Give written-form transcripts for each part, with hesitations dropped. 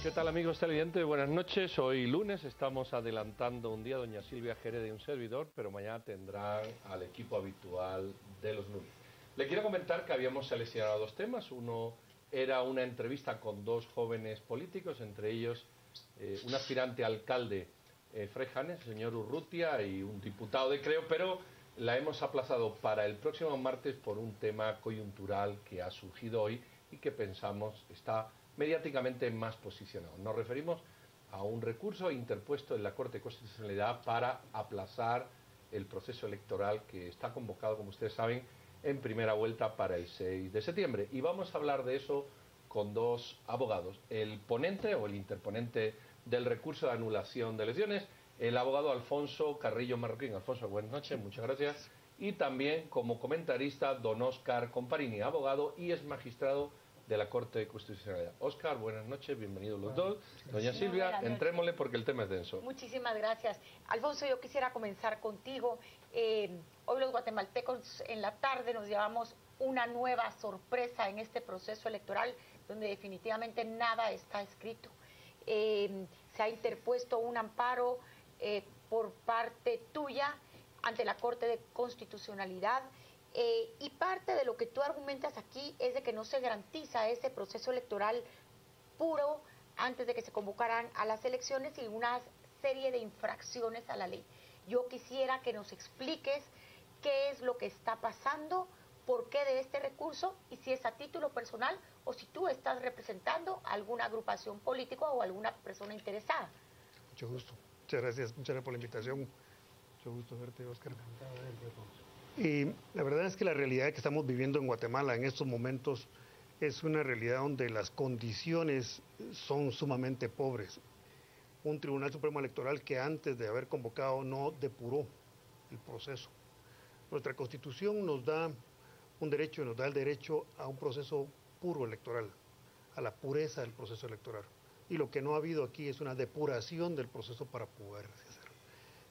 ¿Qué tal, amigos televidentes? Buenas noches. Hoy lunes estamos adelantando un día doña Silvia Jerez y un servidor, pero mañana tendrán al equipo habitual de los lunes. Le quiero comentar que habíamos seleccionado dos temas. Uno era una entrevista con dos jóvenes políticos, entre ellos un aspirante alcalde, Fray Janes, el señor Urrutia, y un diputado de Creo, pero la hemos aplazado para el próximo martes por un tema coyuntural que ha surgido hoy y que pensamos está mediáticamente más posicionado. Nos referimos a un recurso interpuesto en la Corte de Constitucionalidad para aplazar el proceso electoral que está convocado, como ustedes saben, en primera vuelta para el 6 de septiembre. Y vamos a hablar de eso con dos abogados. El ponente o el interponente del recurso de anulación de elecciones, el abogado Alfonso Carrillo Marroquín. Alfonso, buenas noches, muchas gracias. Y también como comentarista, don Óscar Comparini, abogado y es magistrado de la Corte de Constitucionalidad. Óscar, buenas noches, bienvenidos los dos. Doña Silvia, entrémosle porque el tema es denso. Muchísimas gracias. Alfonso, yo quisiera comenzar contigo. Hoy los guatemaltecos en la tarde nos llevamos una nueva sorpresa en este proceso electoral donde definitivamente nada está escrito. Se ha interpuesto un amparo por parte tuya ante la Corte de Constitucionalidad. Y parte de lo que tú argumentas aquí es de que no se garantiza ese proceso electoral puro antes de que se convocaran a las elecciones y una serie de infracciones a la ley. Yo quisiera que nos expliques qué es lo que está pasando, por qué de este recurso y si es a título personal o si tú estás representando a alguna agrupación política o alguna persona interesada. Mucho gusto. Muchas gracias por la invitación. Mucho gusto verte, Óscar. Y la verdad es que la realidad que estamos viviendo en Guatemala en estos momentos es una realidad donde las condiciones son sumamente pobres. Un Tribunal Supremo Electoral que antes de haber convocado no depuró el proceso. Nuestra Constitución nos da un derecho, nos da el derecho a un proceso puro electoral, a la pureza del proceso electoral. Y lo que no ha habido aquí es una depuración del proceso para poder hacerlo.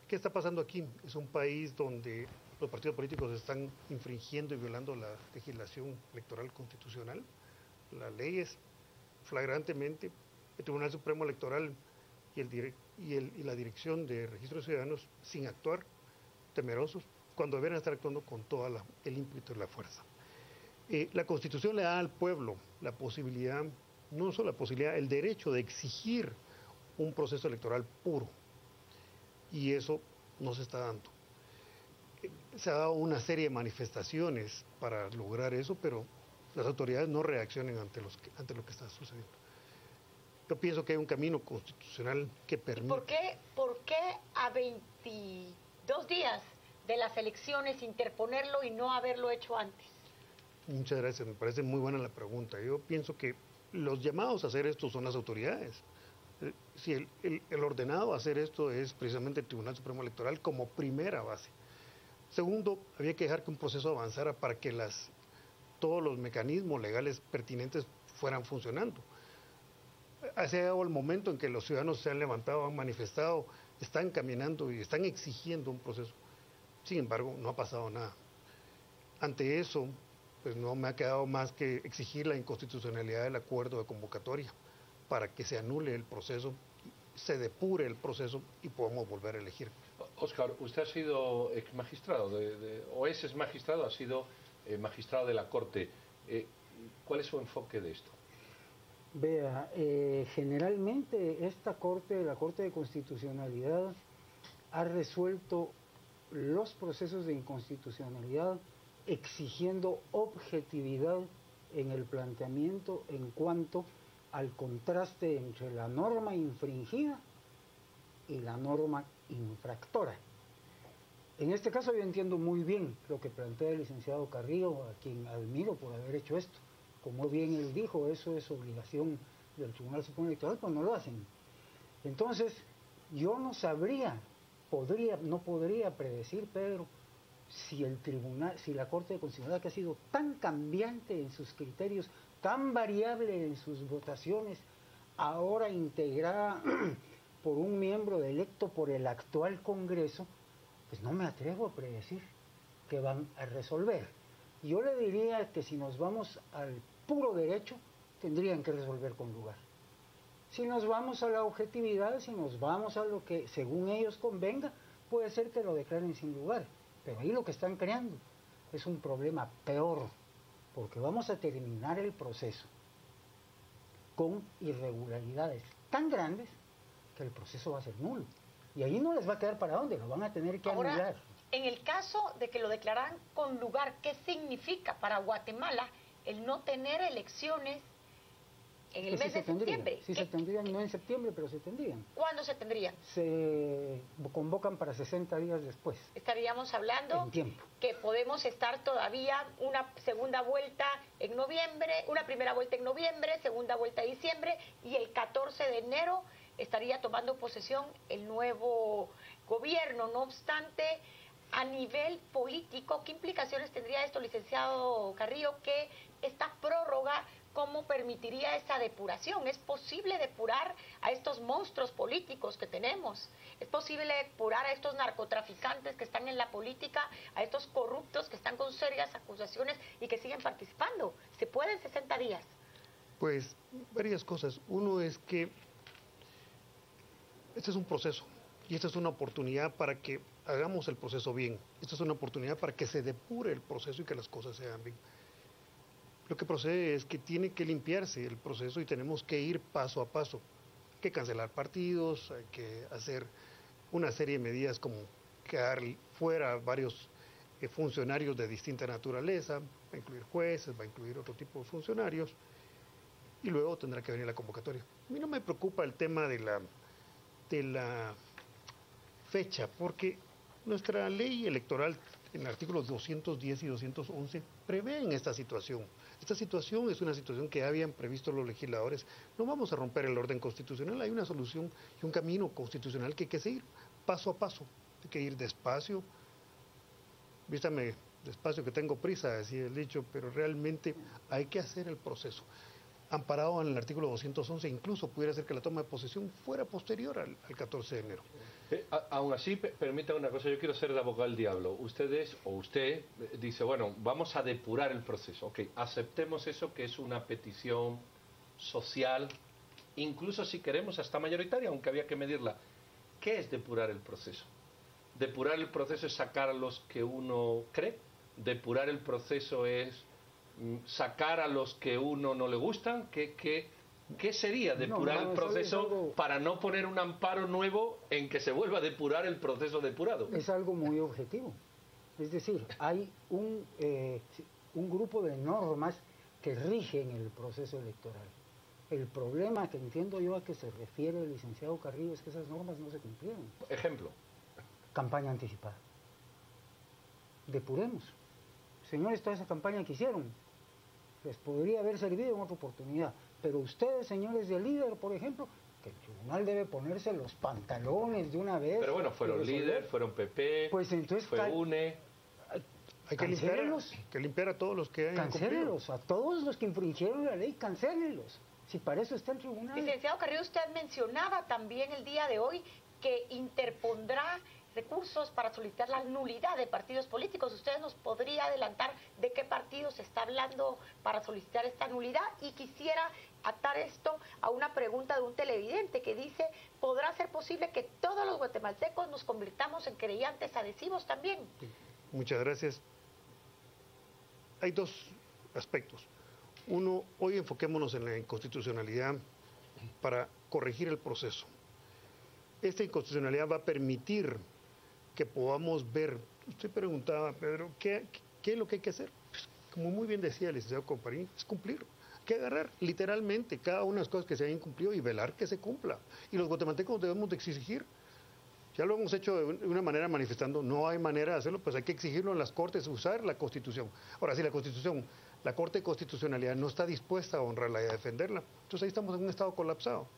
¿Qué está pasando aquí? Es un país donde los partidos políticos están infringiendo y violando la legislación electoral constitucional, las leyes, flagrantemente. El Tribunal Supremo Electoral y la Dirección de Registro de Ciudadanos sin actuar, temerosos, cuando deberían estar actuando con todo el ímpetu y la fuerza. La Constitución le da al pueblo la posibilidad, no solo la posibilidad, el derecho de exigir un proceso electoral puro. Y eso no se está dando. Se ha dado una serie de manifestaciones para lograr eso, pero las autoridades no reaccionan ante lo que está sucediendo. Yo pienso que hay un camino constitucional que permite... ¿Por qué a 22 días de las elecciones interponerlo y no haberlo hecho antes? Muchas gracias, me parece muy buena la pregunta. Yo pienso que los llamados a hacer esto son las autoridades. Si el ordenado a hacer esto es precisamente el Tribunal Supremo Electoral como primera base. Segundo, había que dejar que un proceso avanzara para que todos los mecanismos legales pertinentes fueran funcionando. Ha llegado el momento en que los ciudadanos se han levantado, han manifestado, están caminando y están exigiendo un proceso. Sin embargo, no ha pasado nada. Ante eso, pues no me ha quedado más que exigir la inconstitucionalidad del acuerdo de convocatoria para que se anule el proceso, se depure el proceso y podamos volver a elegir. Óscar, usted ha sido exmagistrado, o es exmagistrado, ha sido magistrado de la Corte. ¿Cuál es su enfoque de esto? Vea, generalmente esta Corte, la Corte de Constitucionalidad, ha resuelto los procesos de inconstitucionalidad exigiendo objetividad en el planteamiento en cuanto al contraste entre la norma infringida y la norma infractora. En este caso yo entiendo muy bien lo que plantea el licenciado Carrillo, a quien admiro por haber hecho esto. Como bien él dijo, eso es obligación del Tribunal Supremo Electoral, pues no lo hacen. Entonces, yo no sabría, no podría predecir, Pedro, si la Corte de Constitucionalidad, que ha sido tan cambiante en sus criterios, tan variable en sus votaciones, ahora integrada por un miembro electo por el actual Congreso, pues no me atrevo a predecir que van a resolver. Yo le diría que si nos vamos al puro derecho, tendrían que resolver con lugar. Si nos vamos a la objetividad, si nos vamos a lo que según ellos convenga, puede ser que lo declaren sin lugar. Pero ahí lo que están creando es un problema peor, porque vamos a terminar el proceso con irregularidades tan grandes que el proceso va a ser nulo. Y ahí no les va a quedar para dónde, lo van a tener que anular. En el caso de que lo declararan con lugar, ¿qué significa para Guatemala el no tener elecciones en el mes de septiembre? Sí se tendrían, no en septiembre, pero se tendrían. ¿Cuándo se tendrían? Se convocan para 60 días después. Estaríamos hablando en tiempo. Que podemos estar todavía una segunda vuelta en noviembre, una primera vuelta en noviembre, segunda vuelta en diciembre, y el 14 de enero estaría tomando posesión el nuevo gobierno. No obstante, a nivel político, ¿qué implicaciones tendría esto, licenciado Carrillo, que esta prórroga, cómo permitiría esa depuración? ¿Es posible depurar a estos monstruos políticos que tenemos? ¿Es posible depurar a estos narcotraficantes que están en la política, a estos corruptos que están con serias acusaciones y que siguen participando? ¿Se puede en 60 días? Pues varias cosas. Uno es que este es un proceso y esta es una oportunidad para que hagamos el proceso bien. Esta es una oportunidad para que se depure el proceso y que las cosas se hagan bien. Lo que procede es que tiene que limpiarse el proceso y tenemos que ir paso a paso. Hay que cancelar partidos, hay que hacer una serie de medidas como quedar fuera varios funcionarios de distinta naturaleza, va a incluir jueces, va a incluir otro tipo de funcionarios, y luego tendrá que venir la convocatoria. A mí no me preocupa el tema de la fecha, porque nuestra ley electoral en el artículo 210 y 211 prevén esta situación. Esta situación es una situación que habían previsto los legisladores. No vamos a romper el orden constitucional, hay una solución y un camino constitucional que hay que seguir paso a paso. Hay que ir despacio. Vístame despacio que tengo prisa, decía el dicho, pero realmente hay que hacer el proceso. Amparado en el artículo 211, incluso pudiera ser que la toma de posesión fuera posterior al 14 de enero. Aún así, permítame una cosa, yo quiero ser de abogado del diablo. Ustedes, o usted, dice, bueno, vamos a depurar el proceso. Ok, aceptemos eso, que es una petición social, incluso si queremos hasta mayoritaria, aunque había que medirla. ¿Qué es depurar el proceso? Depurar el proceso es sacar a los que uno cree. Depurar el proceso es sacar a los que uno no le gustan. ¿Qué sería depurar el proceso para no poner un amparo nuevo en que se vuelva a depurar el proceso depurado? Es algo muy objetivo. Es decir, hay un grupo de normas que rigen el proceso electoral. El problema que entiendo yo a que se refiere el licenciado Carrillo es que esas normas no se cumplieron. Ejemplo. Campaña anticipada. Depuremos. Señores, toda esa campaña que hicieron les podría haber servido en otra oportunidad. Pero ustedes, señores del líder, por ejemplo, que el tribunal debe ponerse los pantalones de una vez. Pero bueno, fueron líder, fueron PP, pues entonces fue UNE. Hay que limpiar a todos los que hayan cancélenlos, a todos los que infringieron la ley, cancélenlos. Si para eso está el tribunal. Licenciado Carrillo, usted mencionaba también el día de hoy que interpondrá recursos para solicitar la nulidad de partidos políticos. ¿Usted nos podría adelantar de qué partidos se está hablando para solicitar esta nulidad? Y quisiera atar esto a una pregunta de un televidente que dice, ¿podrá ser posible que todos los guatemaltecos nos convirtamos en querellantes adhesivos también? Muchas gracias. Hay dos aspectos. Uno, hoy enfoquémonos en la inconstitucionalidad para corregir el proceso. Esta inconstitucionalidad va a permitir que podamos ver. Usted preguntaba, Pedro, ¿qué es lo que hay que hacer? Pues, como muy bien decía el licenciado Comparín, es cumplir. Hay que agarrar literalmente cada una de las cosas que se hayan incumplido y velar que se cumpla. Y los guatemaltecos debemos de exigir. Ya lo hemos hecho de una manera manifestando, no hay manera de hacerlo, pues hay que exigirlo en las Cortes, usar la Constitución. Ahora, si la Corte de Constitucionalidad no está dispuesta a honrarla y a defenderla, entonces ahí estamos en un estado colapsado.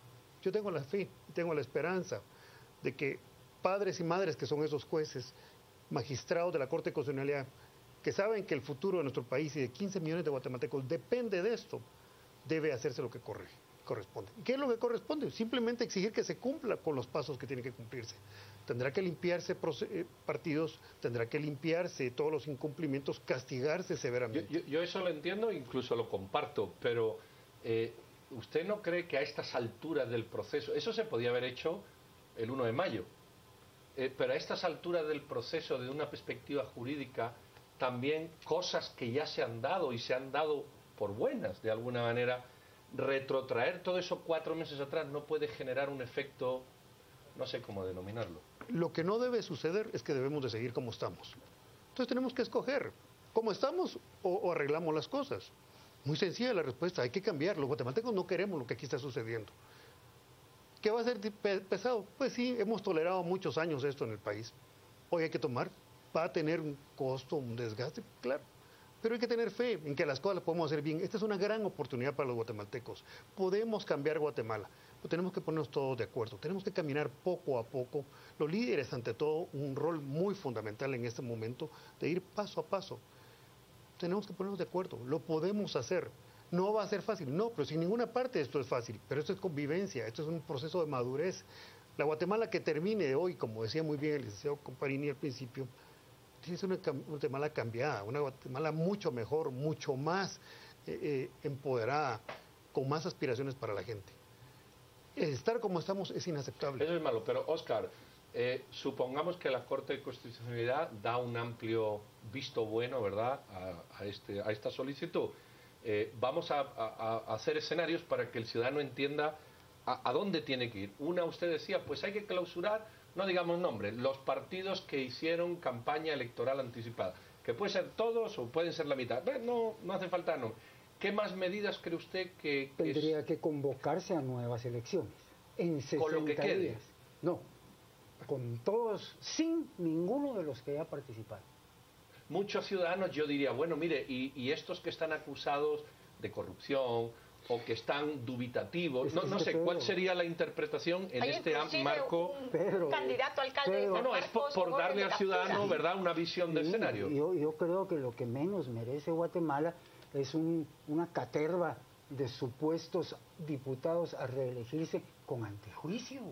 Yo tengo la fe, tengo la esperanza de que padres y madres que son esos jueces, magistrados de la Corte de Constitucionalidad, que saben que el futuro de nuestro país y de 15 millones de guatemaltecos depende de esto, debe hacerse lo que corresponde. ¿Qué es lo que corresponde? Simplemente exigir que se cumpla con los pasos que tienen que cumplirse. Tendrá que limpiarse partidos, tendrá que limpiarse todos los incumplimientos, castigarse severamente. Yo eso lo entiendo, incluso lo comparto, pero ¿usted no cree que a estas alturas del proceso, eso se podía haber hecho el 1 de mayo, pero a estas alturas del proceso, de una perspectiva jurídica, también cosas que ya se han dado y se han dado por buenas, de alguna manera, retrotraer todo eso 4 meses atrás no puede generar un efecto, no sé cómo denominarlo? Lo que no debe suceder es que debemos de seguir como estamos. Entonces tenemos que escoger cómo estamos o arreglamos las cosas. Muy sencilla la respuesta, hay que cambiar. Los guatemaltecos no queremos lo que aquí está sucediendo. ¿Qué va a ser pesado? Pues sí, hemos tolerado muchos años esto en el país. Hoy hay que tomar, va a tener un costo, un desgaste, claro. Pero hay que tener fe en que las cosas las podemos hacer bien. Esta es una gran oportunidad para los guatemaltecos. Podemos cambiar Guatemala, pero tenemos que ponernos todos de acuerdo. Tenemos que caminar poco a poco. Los líderes, ante todo, un rol muy fundamental en este momento de ir paso a paso. Tenemos que ponernos de acuerdo. Lo podemos hacer. No va a ser fácil, no, pero sin ninguna parte esto es fácil. Pero esto es convivencia, esto es un proceso de madurez. La Guatemala que termine hoy, como decía muy bien el licenciado Comparini al principio, es una Guatemala cambiada, una Guatemala mucho mejor, mucho más empoderada, con más aspiraciones para la gente. Estar como estamos es inaceptable. Eso es malo, pero Óscar, supongamos que la Corte de Constitucionalidad da un amplio visto bueno, ¿verdad?, a esta solicitud. Vamos a hacer escenarios para que el ciudadano entienda a dónde tiene que ir. Una, usted decía, pues hay que clausurar, no digamos nombre, los partidos que hicieron campaña electoral anticipada, que pueden ser todos o pueden ser la mitad. No hace falta nombre. ¿Qué más medidas cree usted que tendría que convocarse a nuevas elecciones en 60 con lo que quede días? No, con todos, sin ninguno de los que ya participaron. Muchos ciudadanos, yo diría, bueno, mire, y estos que están acusados de corrupción o que están dubitativos, no sé, ¿cuál sería la interpretación en este marco? Un candidato a alcalde. No, es por darle al ciudadano, ¿verdad?, una visión del escenario. Yo creo que lo que menos merece Guatemala es una caterva de supuestos diputados a reelegirse con antejuicio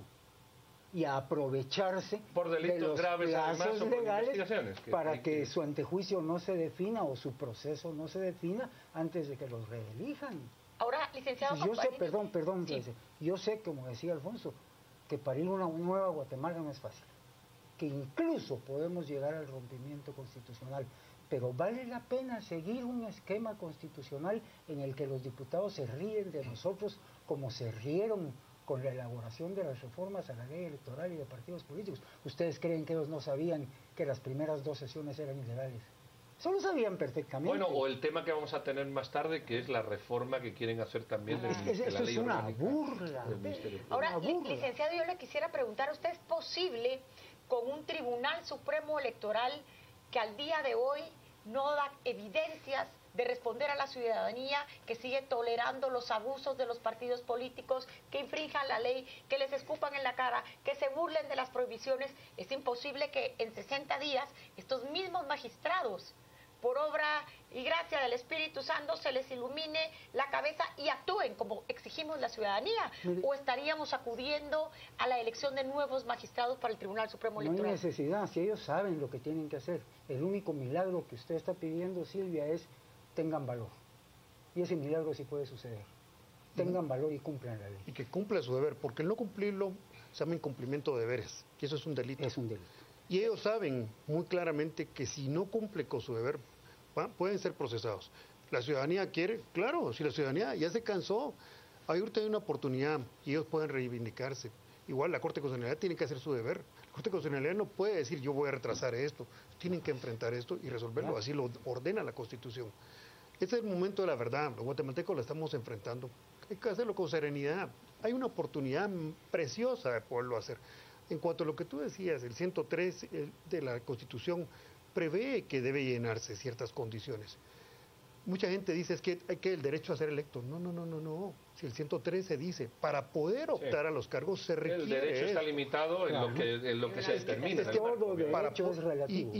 y a aprovecharse por delitos de los graves, plazos legales para que su antejuicio no se defina o su proceso no se defina antes de que los reelijan. Ahora, licenciado, yo sé, perdón, sí. Yo sé, como decía Alfonso, que parir una nueva Guatemala no es fácil, que incluso podemos llegar al rompimiento constitucional, pero vale la pena seguir un esquema constitucional en el que los diputados se ríen de nosotros como se rieron con la elaboración de las reformas a la ley electoral y de partidos políticos. ¿Ustedes creen que ellos no sabían que las primeras 2 sesiones eran ilegales? Eso lo sabían perfectamente. Bueno, o el tema que vamos a tener más tarde, que es la reforma que quieren hacer también de la ley orgánica. Esto es una burla. Ahora, licenciado, yo le quisiera preguntar, ¿usted es posible con un Tribunal Supremo Electoral que al día de hoy no da evidencias de responder a la ciudadanía que sigue tolerando los abusos de los partidos políticos, que infrinjan la ley, que les escupan en la cara, que se burlen de las prohibiciones? Es imposible que en 60 días estos mismos magistrados, por obra y gracia del Espíritu Santo, se les ilumine la cabeza y actúen como exigimos la ciudadanía. ¿O estaríamos acudiendo a la elección de nuevos magistrados para el Tribunal Supremo Electoral? No hay necesidad, si ellos saben lo que tienen que hacer. El único milagro que usted está pidiendo, Silvia, es tengan valor. Y ese milagro sí puede suceder. Tengan valor y cumplan la ley. Y que cumpla su deber, porque el no cumplirlo se llama incumplimiento de deberes, y eso es un delito. Es un delito. Y ellos saben muy claramente que si no cumple con su deber, pueden ser procesados. La ciudadanía quiere, claro, si la ciudadanía ya se cansó, ahorita hay una oportunidad y ellos pueden reivindicarse. Igual la Corte Constitucional tiene que hacer su deber. La Corte Constitucional no puede decir yo voy a retrasar esto, tienen que enfrentar esto y resolverlo, así lo ordena la Constitución. Este es el momento de la verdad, los guatemaltecos la estamos enfrentando, hay que hacerlo con serenidad, hay una oportunidad preciosa de poderlo hacer. En cuanto a lo que tú decías, el 103 de la Constitución prevé que debe llenarse ciertas condiciones. Mucha gente dice es que hay que el derecho a ser electo. No. Si el 113 dice, para poder optar a los cargos se requiere... El derecho está limitado en lo que se determina. Es que todo derecho es relativo.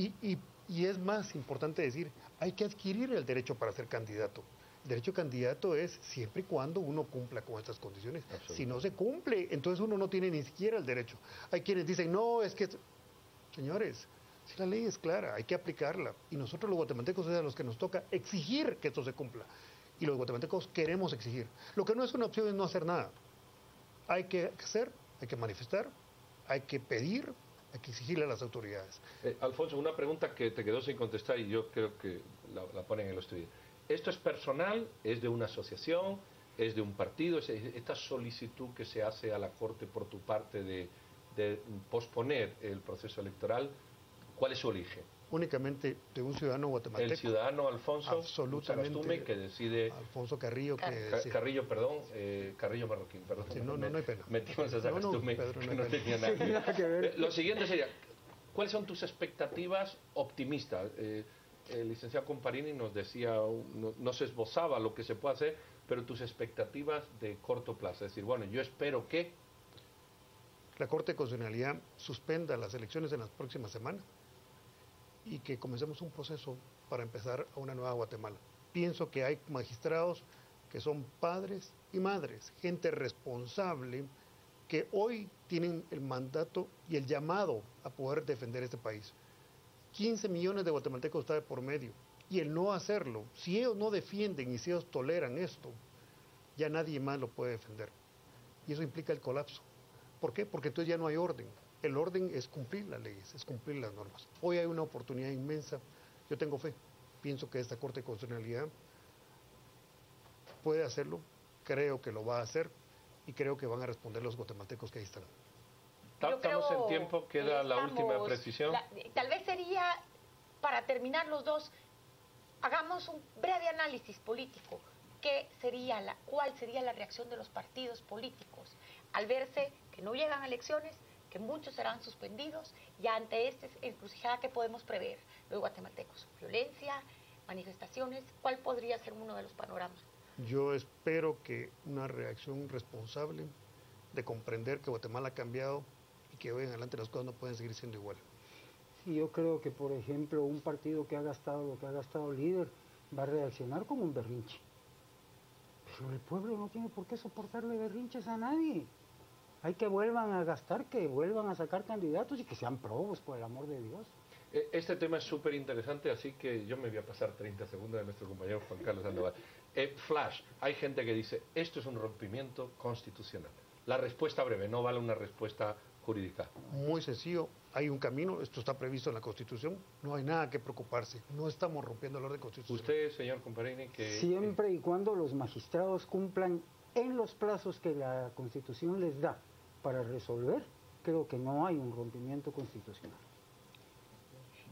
Y es más importante decir, hay que adquirir el derecho para ser candidato. El derecho a candidato es siempre y cuando uno cumpla con estas condiciones. Si no se cumple, entonces uno no tiene ni siquiera el derecho. Hay quienes dicen, no, es que... Señores, si la ley es clara, hay que aplicarla. Y nosotros los guatemaltecos es a los que nos toca exigir que esto se cumpla. y los guatemaltecos queremos exigir. Lo que no es una opción es no hacer nada. Hay que hacer, hay que manifestar, hay que pedir, hay que exigirle a las autoridades. Alfonso, una pregunta que te quedó sin contestar y yo creo que la ponen en los estudios. ¿Esto es personal? ¿Es de una asociación? ¿Es de un partido? ¿Esta solicitud que se hace a la Corte por tu parte de posponer el proceso electoral, cuál es su origen? Únicamente de un ciudadano guatemalteco. El ciudadano Alfonso absolutamente que decide... Alfonso Carrillo. Carrillo, perdón, Carrillo Marroquín, perdón. Sí, no hay pena. Metimos a Sagastume, Pedro, que no tenía nada que ver. Lo siguiente sería, ¿cuáles son tus expectativas optimistas? El licenciado Comparini nos decía, no se esbozaba lo que se puede hacer, pero tus expectativas de corto plazo. Es decir, bueno, yo espero que... La Corte de Constitucionalidad suspenda las elecciones en las próximas semanas y que comencemos un proceso para empezar a una nueva Guatemala. Pienso que hay magistrados que son padres y madres, gente responsable, que hoy tienen el mandato y el llamado a poder defender este país. 15 millones de guatemaltecos está de por medio, y el no hacerlo, si ellos no defienden y si ellos toleran esto, ya nadie más lo puede defender. Y eso implica el colapso. ¿Por qué? Porque entonces ya no hay orden. El orden es cumplir las leyes, es cumplir las normas. Hoy hay una oportunidad inmensa. Yo tengo fe. Pienso que esta Corte de Constitucionalidad puede hacerlo. Creo que lo va a hacer y creo que van a responder los guatemaltecos que ahí están. Estamos en tiempo, queda la última precisión. Tal vez sería, para terminar los dos, hagamos un breve análisis político. ¿Cuál sería la reacción de los partidos políticos al verse que no llegan a elecciones, que muchos serán suspendidos, y ante esta encrucijada que podemos prever los guatemaltecos? Violencia, manifestaciones, ¿cuál podría ser uno de los panoramas? Yo espero que una reacción responsable de comprender que Guatemala ha cambiado y que hoy en adelante las cosas no pueden seguir siendo igual. Sí, yo creo que, por ejemplo, un partido que ha gastado lo que ha gastado el líder va a reaccionar como un berrinche. Pero el pueblo no tiene por qué soportarle berrinches a nadie. Hay que vuelvan a gastar, que vuelvan a sacar candidatos y que sean probos, por el amor de Dios. Este tema es súper interesante, así que yo me voy a pasar 30 segundos de nuestro compañero Juan Carlos Sandoval. Flash, hay gente que dice, esto es un rompimiento constitucional. La respuesta breve, no vale una respuesta jurídica. Muy sencillo, hay un camino, esto está previsto en la Constitución, no hay nada que preocuparse, no estamos rompiendo el orden constitucional. Usted, señor Comparini, que... Siempre y cuando los magistrados cumplan en los plazos que la Constitución les da para resolver, creo que no hay un rompimiento constitucional.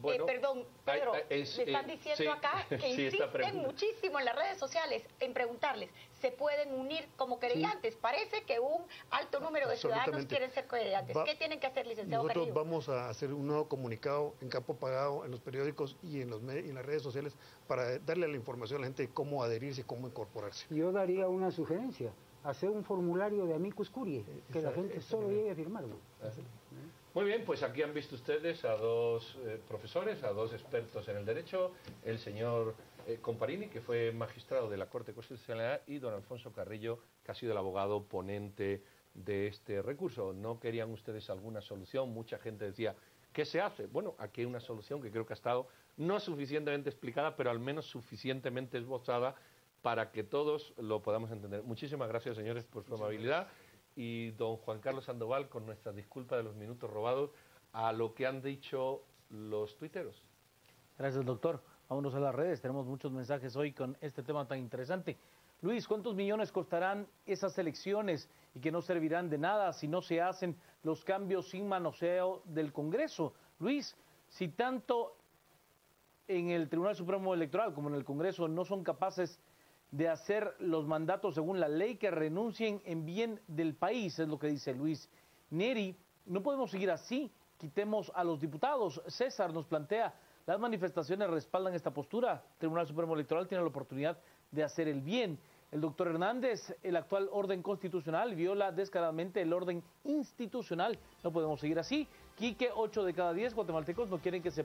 Bueno, perdón, Pedro, me están diciendo acá que insisten muchísimo en las redes sociales en preguntarles, ¿se pueden unir como querellantes? Parece que un alto número de ciudadanos quieren ser querellantes. ¿Qué tienen que hacer, licenciado Nosotros Carrillo? Vamos a hacer un nuevo comunicado en campo pagado, en los periódicos y en las redes sociales para darle la información a la gente de cómo adherirse y cómo incorporarse. Yo daría una sugerencia, hacer un formulario de amicus curiae, que la gente solo llegue a firmarlo. Muy bien, pues aquí han visto ustedes a dos profesores, a dos expertos en el derecho, el señor Comparini, que fue magistrado de la Corte de Constitucionalidad, y don Alfonso Carrillo, que ha sido el abogado ponente de este recurso. ¿No querían ustedes alguna solución? Mucha gente decía, ¿qué se hace? Bueno, aquí hay una solución que creo que ha estado no suficientemente explicada, pero al menos suficientemente esbozada para que todos lo podamos entender. Muchísimas gracias, señores, por su amabilidad. Y don Juan Carlos Sandoval, con nuestra disculpa de los minutos robados, a lo que han dicho los tuiteros. Gracias, doctor. Vámonos a las redes, tenemos muchos mensajes hoy con este tema tan interesante. Luis, ¿cuántos millones costarán esas elecciones y que no servirán de nada si no se hacen los cambios sin manoseo del Congreso? Luis, si tanto en el Tribunal Supremo Electoral como en el Congreso no son capaces de hacer los mandatos según la ley, que renuncien en bien del país, es lo que dice Luis. Neri, no podemos seguir así, quitemos a los diputados. César nos plantea, las manifestaciones respaldan esta postura, el Tribunal Supremo Electoral tiene la oportunidad de hacer el bien. El doctor Hernández, el actual orden constitucional viola descaradamente el orden institucional, no podemos seguir así. Quique, 8 de cada 10 guatemaltecos no quieren que se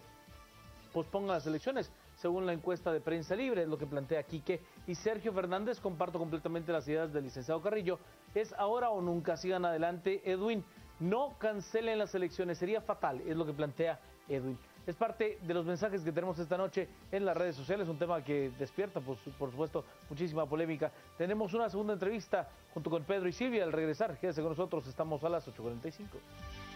pospongan las elecciones, según la encuesta de Prensa Libre, es lo que plantea Quique. Y Sergio Fernández, comparto completamente las ideas del licenciado Carrillo, es ahora o nunca, sigan adelante. Edwin, no cancelen las elecciones, sería fatal, es lo que plantea Edwin. Es parte de los mensajes que tenemos esta noche en las redes sociales, un tema que despierta, pues, por supuesto, muchísima polémica. Tenemos una segunda entrevista junto con Pedro y Silvia al regresar. Quédese con nosotros, estamos a las 8:45.